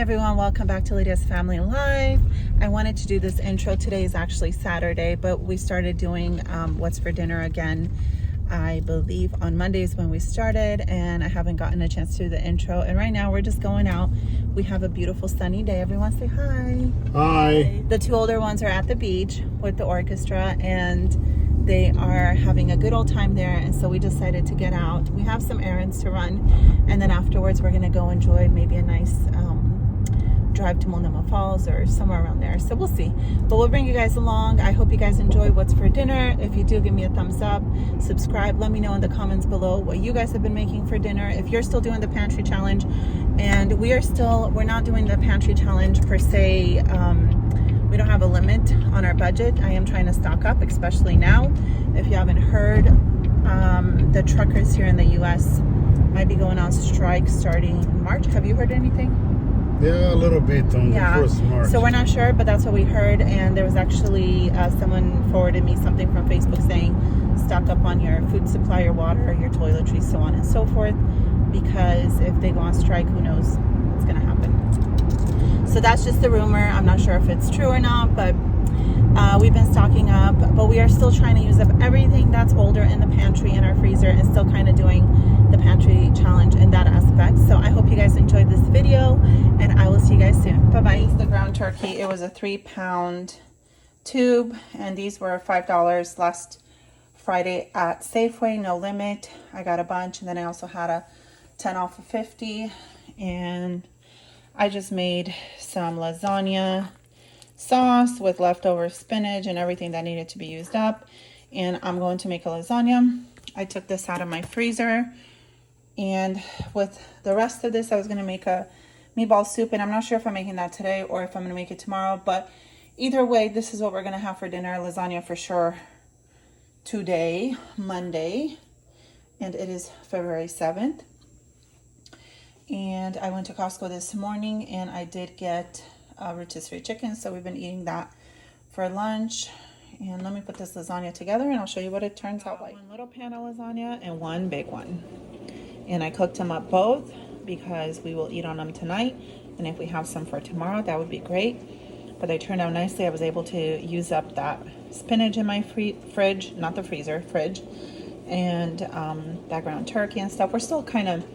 everyone, welcome back to Lydia's Family Life. I wanted to do this intro. Today is actually Saturday, but we started doing what's for dinner again, I believe on Mondays when we started, and I haven't gotten a chance to do the intro. And right now we're just going out. We have a beautiful sunny day. Everyone say hi. Hi. The two older ones are at the beach with the orchestra, and they are having a good old time there, and so we decided to get out. We have some errands to run, and then afterwards we're gonna go enjoy maybe a nice drive to Monoma Falls or somewhere around there. So we'll see, but we'll bring you guys along. I hope you guys enjoy what's for dinner. If you do, give me a thumbs up, subscribe, let me know in the comments below what you guys have been making for dinner, if you're still doing the pantry challenge. And we're not doing the pantry challenge per se. We don't have a limit on our budget. I am trying to stock up, especially now. If you haven't heard, the truckers here in the US might be going on strike starting in March. Have you heard anything? Yeah, a little bit on the 1st March. So we're not sure, but that's what we heard. And there was actually someone forwarded me something from Facebook saying stock up on your food supply, your water, your toiletries, so on and so forth, because if they go on strike, who knows what's gonna happen. So that's just the rumor. I'm not sure if it's true or not, but we've been stocking up, but we are still trying to use up everything that's older in the pantry and our freezer, and still kind of doing the pantry challenge in that aspect. So I hope you guys enjoyed this video, and I will see you guys soon. Bye-bye. This is the ground turkey. It was a 3-pound tube, and these were $5 last Friday at Safeway, no limit. I got a bunch, and then I also had a 10 off of 50, and I just made some lasagna sauce with leftover spinach and everything that needed to be used up, and I'm going to make a lasagna. I took this out of my freezer, and with the rest of this I was going to make a meatball soup, and I'm not sure if I'm making that today or if I'm going to make it tomorrow, but either way, this is what we're going to have for dinner. Lasagna for sure today, Monday, and it is February 7th. And I went to Costco this morning, and I did get rotisserie chicken, so we've been eating that for lunch. And let me put this lasagna together, and I'll show you what it turns out like. One little pan of lasagna and one big one, and I cooked them up both because we will eat on them tonight, and if we have some for tomorrow, that would be great. But they turned out nicely. I was able to use up that spinach in my fridge, not the freezer, fridge, and that ground turkey and stuff. We're still kind of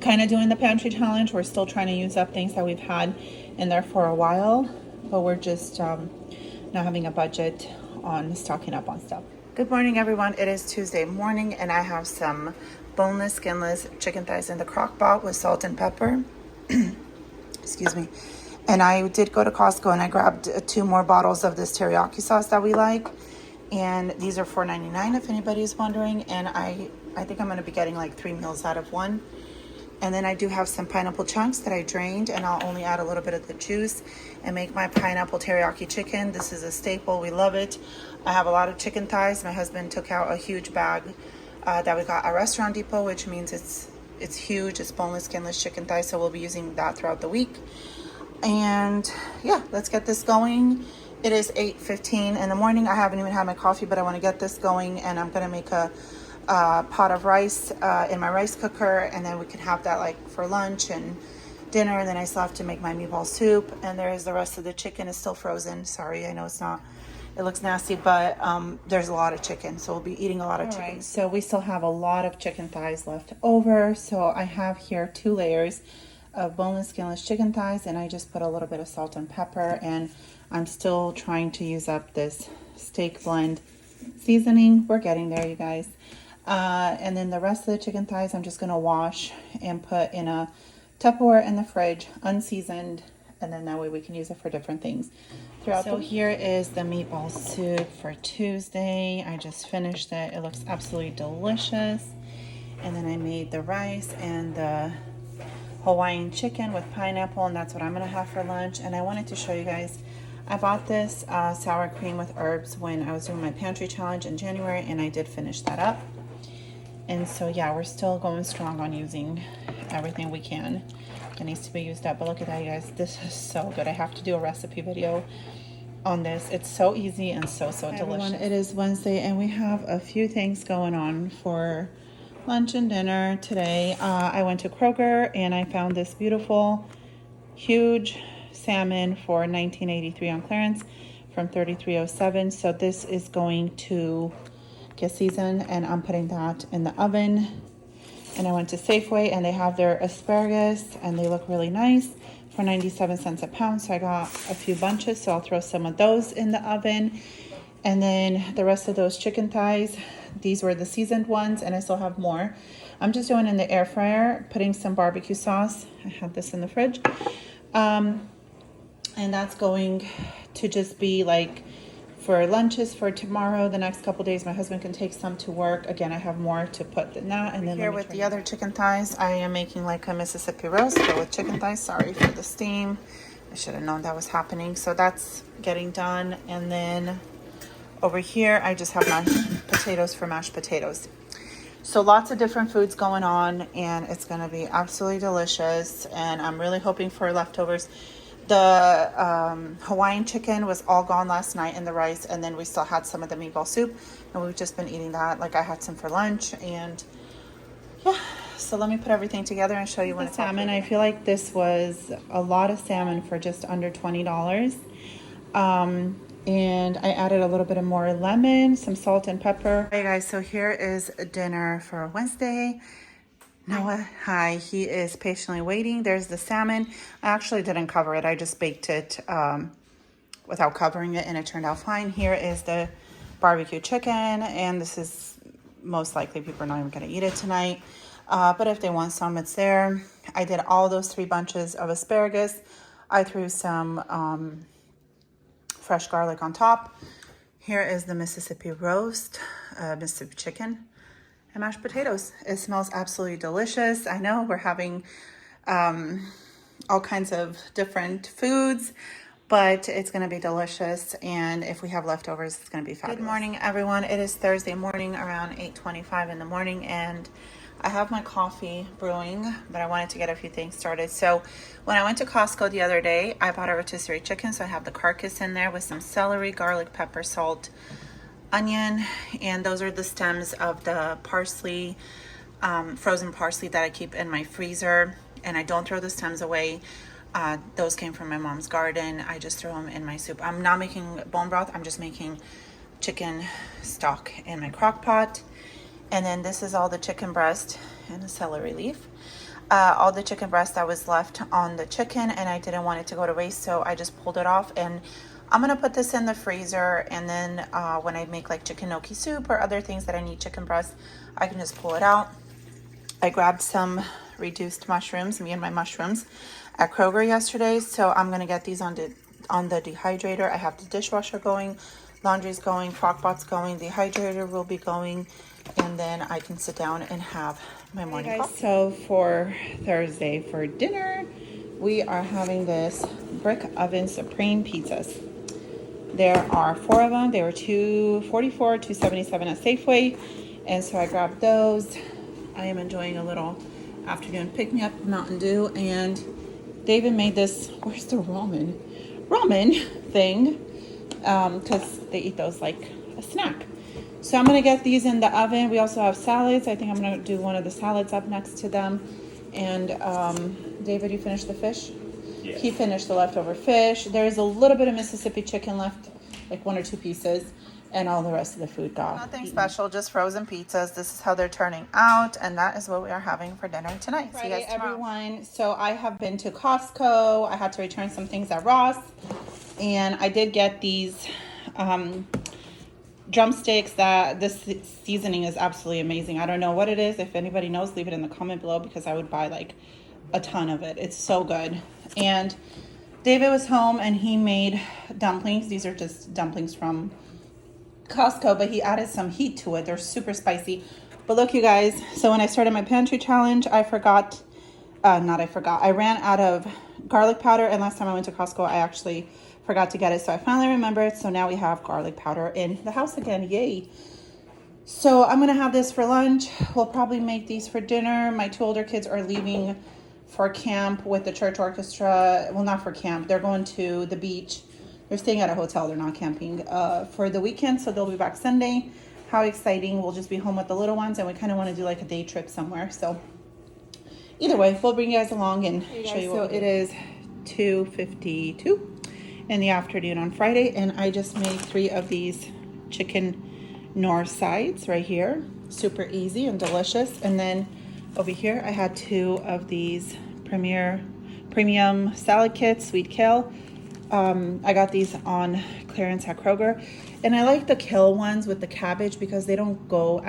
doing the pantry challenge. We're still trying to use up things that we've had in there for a while, but we're just not having a budget on stocking up on stuff. Good morning, everyone. It is Tuesday morning, and I have some boneless, skinless chicken thighs in the crock pot with salt and pepper. Excuse me. And I did go to Costco, and I grabbed 2 more bottles of this teriyaki sauce that we like, and these are $4.99 if anybody's wondering. And I think I'm going to be getting like 3 meals out of one. And then I do have some pineapple chunks that I drained, and I'll only add a little bit of the juice and make my pineapple teriyaki chicken. This is a staple. We love it. I have a lot of chicken thighs. My husband took out a huge bag that we got at Restaurant Depot, which means it's huge. It's boneless, skinless chicken thighs, so we'll be using that throughout the week. And yeah, let's get this going. It is 8:15 in the morning. I haven't even had my coffee, but I want to get this going, and I'm going to make a pot of rice in my rice cooker, and then we can have that like for lunch and dinner. And then I still have to make my meatball soup, and there's the rest of the chicken is still frozen. Sorry, I know it looks nasty, but there's a lot of chicken, so we'll be eating a lot of chicken. Right, so we still have a lot of chicken thighs left over. So I have here 2 layers of boneless, skinless chicken thighs, and I just put a little bit of salt and pepper, and I'm still trying to use up this steak blend seasoning. We're getting there, you guys. And then the rest of the chicken thighs I'm just going to wash and put in a Tupperware in the fridge, unseasoned, and then that way we can use it for different things throughout the week. So here is the meatball soup for Tuesday. I just finished it. It looks absolutely delicious. And then I made the rice and the Hawaiian chicken with pineapple, and that's what I'm going to have for lunch. And I wanted to show you guys, I bought this sour cream with herbs when I was doing my pantry challenge in January, and I did finish that up. And so yeah, we're still going strong on using everything we can that needs to be used up. But look at that, you guys. This is so good. I have to do a recipe video on this. It's so easy and so delicious. Everyone, it is Wednesday, and we have a few things going on for lunch and dinner today. I went to Kroger, and I found this beautiful huge salmon for $19.83 on clearance from $33.07. So this is going to get seasoned, and I'm putting that in the oven. And I went to Safeway, and they have their asparagus, and they look really nice for 97 cents a pound. So I got a few bunches, so I'll throw some of those in the oven. And then the rest of those chicken thighs, these were the seasoned ones, and I still have more. I'm just doing in the air fryer, putting some barbecue sauce. I have this in the fridge. And that's going to just be like for lunches for tomorrow. The next couple days, my husband can take some to work. Again, I have more to put than that. And then here with the other chicken thighs, I am making like a Mississippi roast, but with chicken thighs. Sorry for the steam. I should have known that was happening. So that's getting done. And then over here, I just have mashed potatoes for mashed potatoes. So lots of different foods going on, and it's going to be absolutely delicious. And I'm really hoping for leftovers. The Hawaiian chicken was all gone last night in the rice, and then we still had some of the meatball soup, and we've just been eating that. Like I had some for lunch, and yeah. So let me put everything together and show you when it's salmon. I feel like this was a lot of salmon for just under $20. And I added a little bit of more lemon, some salt and pepper. Hey guys, so here is dinner for Wednesday. Noah, hi, he is patiently waiting. There's the salmon. I actually didn't cover it. I just baked it without covering it, and it turned out fine. Here is the barbecue chicken, and this is most likely people are not even going to eat it tonight. But if they want some, it's there. I did all those 3 bunches of asparagus. I threw some fresh garlic on top. Here is the Mississippi roast, Mississippi chicken, and mashed potatoes. It smells absolutely delicious. I know we're having all kinds of different foods, but it's going to be delicious. And if we have leftovers, it's going to be fabulous. Good morning, everyone. It is Thursday morning around 8:25 in the morning, and I have my coffee brewing, but I wanted to get a few things started. So when I went to Costco the other day, I bought a rotisserie chicken. So I have the carcass in there with some celery, garlic, pepper, salt, onion, and those are the stems of the parsley, frozen parsley that I keep in my freezer, and I don't throw the stems away. Those came from my mom's garden. I just throw them in my soup. I'm not making bone broth. I'm just making chicken stock in my crock pot. And then this is all the chicken breast and the celery leaf. All the chicken breast that was left on the chicken, and I didn't want it to go to waste, so I just pulled it off. And I'm gonna put this in the freezer, and then when I make like chicken gnocchi soup or other things that I need chicken breast, I can just pull it out. I grabbed some reduced mushrooms, me and my mushrooms, at Kroger yesterday, so I'm gonna get these on the dehydrator. I have the dishwasher going, laundry's going, crock pot's going, dehydrator will be going, and then I can sit down and have my morning coffee. So for Thursday for dinner, we are having this brick oven supreme pizzas. There are 4 of them. They were $2.44, $2.77 at Safeway, and so I grabbed those. I am enjoying a little afternoon pick-me-up Mountain Dew, and David made this, where's the ramen thing, because they eat those like a snack. So I'm gonna get these in the oven. We also have salads. I think I'm gonna do one of the salads up next to them. And David, you finished the fish? Yeah. He finished the leftover fish. There's a little bit of Mississippi chicken left, like 1 or 2 pieces, and all the rest of the food got nothing special, just frozen pizzas. This is how they're turning out, and that is what we are having for dinner tonight. See you guys tomorrow. Everyone. So I have been to Costco. I had to return some things at Ross, and I did get these drumsticks. That this seasoning is absolutely amazing. I don't know what it is. If anybody knows, leave it in the comment below, because I would buy like a ton of it. It's so good. And David was home and he made dumplings. These are just dumplings from Costco, but he added some heat to it. They're super spicy. But look, you guys, so when I started my pantry challenge, I ran out of garlic powder, and last time I went to Costco, I actually forgot to get it. So I finally remembered. So now we have garlic powder in the house again. Yay. So I'm going to have this for lunch. We'll probably make these for dinner. My 2 older kids are leaving for camp with the church orchestra. Well, not for camp. They're going to the beach. They're staying at a hotel. They're not camping for the weekend. So they'll be back Sunday. How exciting. We'll just be home with the little ones, and we kind of want to do like a day trip somewhere. So either way, we'll bring you guys along and show you what it is 2:52 in the afternoon on Friday, and I just made 3 of these chicken Nor sides right here. Super easy and delicious. And then over here I had 2 of these premium salad kits, sweet kale. I got these on clearance at Kroger, and I like the kale ones with the cabbage because they don't go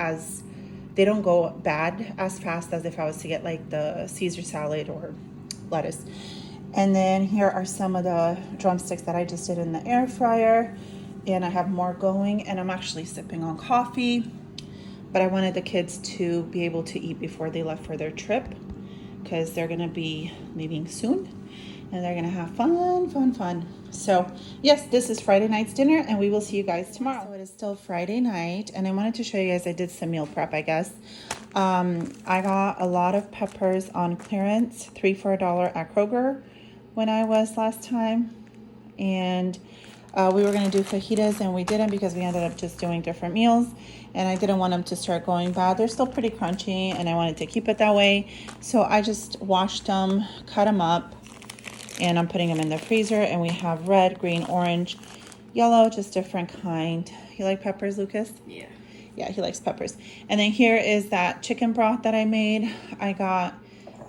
bad as fast as if I was to get like the Caesar salad or lettuce. And then here are some of the drumsticks that I just did in the air fryer, and I have more going, and I'm actually sipping on coffee, but I wanted the kids to be able to eat before they left for their trip because they're gonna be leaving soon and they're gonna have fun. So yes, this is Friday night's dinner, and we will see you guys tomorrow. So it is still Friday night, and I wanted to show you guys, I did some meal prep, I guess. I got a lot of peppers on clearance, 3 for $1 at Kroger when I was last time, and we were gonna do fajitas and we didn't because we ended up just doing different meals, and I didn't want them to start going bad. They're still pretty crunchy and I wanted to keep it that way, so I just washed them, cut them up, and I'm putting them in the freezer. And we have red, green, orange, yellow, just different kind. You like peppers, Lucas? Yeah, he likes peppers. And then here is that chicken broth that I made. I got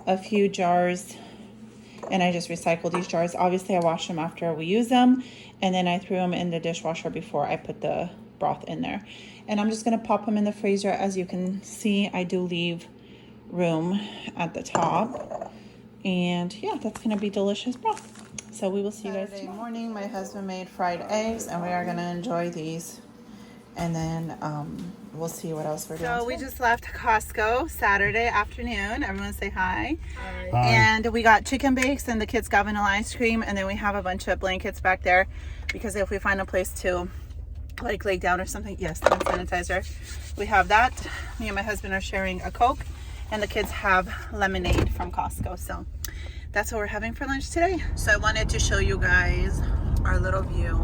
a few jars and I just recycled these jars. Obviously I washed them after we use them, and then I threw them in the dishwasher before I put the broth in there. And I'm just gonna pop them in the freezer. As you can see, I do leave room at the top. And yeah, that's gonna be delicious broth. So we will see you guys tomorrow morning. My husband made fried eggs, and we are gonna enjoy these. And then we'll see what else we're doing. So we just left Costco Saturday afternoon. Everyone say hi. Hi. And we got chicken bakes, and the kids got vanilla ice cream, and then we have a bunch of blankets back there because if we find a place to like lay down or something, yes, hand sanitizer. We have that. Me and my husband are sharing a Coke, and the kids have lemonade from Costco. So that's what we're having for lunch today. So I wanted to show you guys our little view.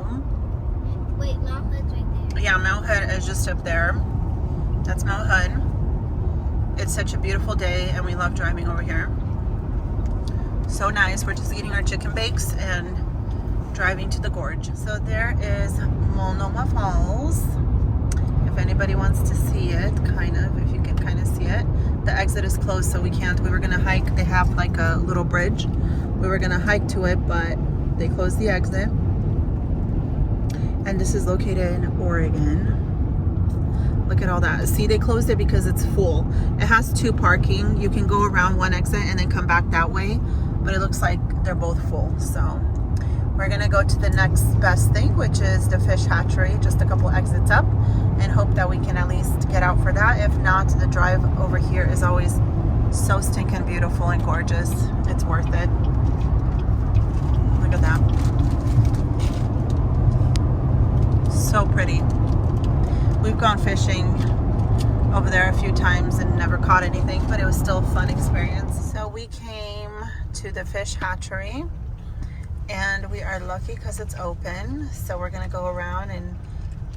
Wait, Mount Hood's right there. Yeah, Mount Hood is just up there. That's Mount Hood. It's such a beautiful day, and we love driving over here. So nice. We're just eating our chicken bakes and driving to the gorge. So there is Monoma Falls. If anybody wants to see it, if you can kind of see it. The exit is closed, so we can't. We were gonna hike. They have like a little bridge. We were gonna hike to it, but they closed the exit. And this is located in Oregon. Look at all that. See, they closed it because it's full. It has 2 parking. You can go around one exit and then come back that way, but it looks like they're both full. So we're gonna go to the next best thing, which is the Fish Hatchery, just a couple exits up, and hope that we can at least get out for that. If not, the drive over here is always so stinking beautiful and gorgeous. It's worth it. Look at that. So pretty. We've gone fishing over there a few times and never caught anything, but it was still a fun experience. So we came to the Fish Hatchery, and we are lucky because it's open. So we're gonna go around and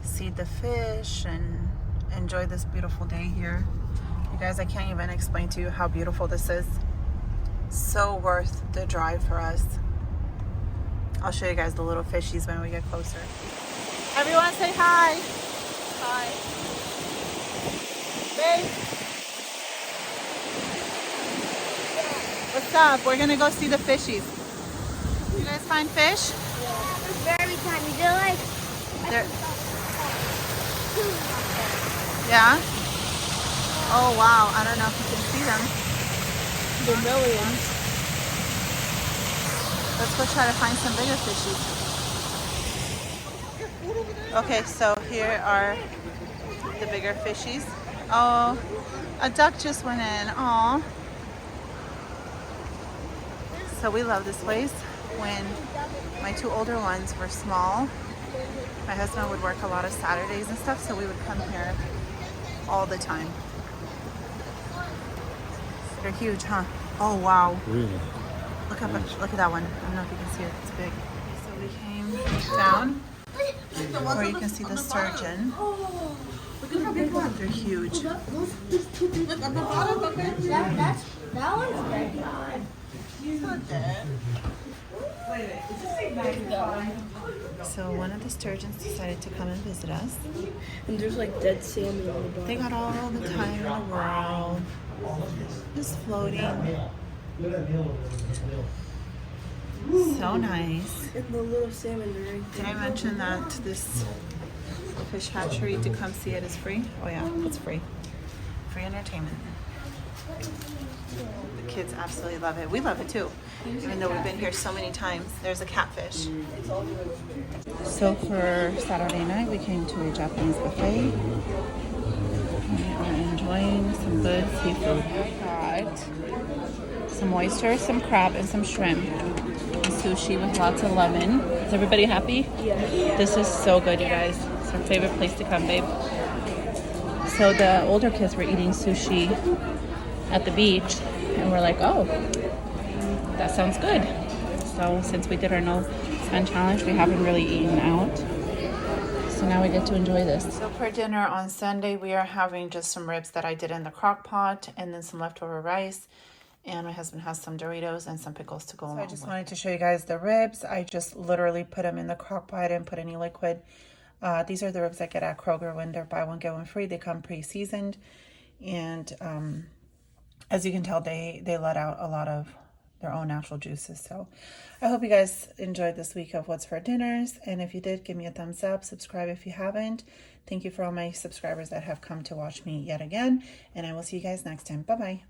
see the fish and enjoy this beautiful day here. You guys, I can't even explain to you how beautiful this is. So worth the drive for us. I'll show you guys the little fishies when we get closer. Everyone say hi. Hi. Babe. What's up? We're gonna go see the fishies. You guys find fish? Yeah. Very tiny. They're like... Yeah? Oh wow, I don't know if you can see them. They're millions. Let's go try to find some bigger fishies. Okay, so here are the bigger fishies. Oh, a duck just went in. Oh. So we love this place. When my 2 older ones were small, my husband would work a lot of Saturdays and stuff, so we would come here all the time. They're huge, huh? Oh wow. Really? Look at that one. I don't know if you can see it. It's big. So we came down where you can see the sturgeon. Look at how big one. They're huge. Look at the bottom. That one's dead. He's not dead. So one of the sturgeons decided to come and visit us. And there's like dead salmon on the bottom. They got all the time in the world. Just floating. So nice. And the little salmon are right Did I mention that this Fish Hatchery, to come see it, is free? Oh yeah, it's free. Free entertainment. The kids absolutely love it. We love it too, even though we've been here so many times. There's a catfish. So for Saturday night, we came to a Japanese buffet. We are enjoying some good seafood. I got some oysters, some crab, and some shrimp. And sushi with lots of lemon. Is everybody happy? Yeah. This is so good, you guys. It's our favorite place to come, babe. So the older kids were eating sushi at the beach, and we're like, oh, that sounds good. So since we did our no spend challenge, we haven't really eaten out. So now we get to enjoy this. So for dinner on Sunday, we are having just some ribs that I did in the crock pot, and then some leftover rice. And my husband has some Doritos and some pickles to go along. So I just wanted to show you guys the ribs. I just literally put them in the crock pot. I didn't put any liquid. These are the ribs I get at Kroger when they're buy one, get one free. They come pre-seasoned. And as you can tell, they let out a lot of their own natural juices. So I hope you guys enjoyed this week of What's for Dinners. And if you did, give me a thumbs up. Subscribe if you haven't. Thank you for all my subscribers that have come to watch me yet again. And I will see you guys next time. Bye-bye.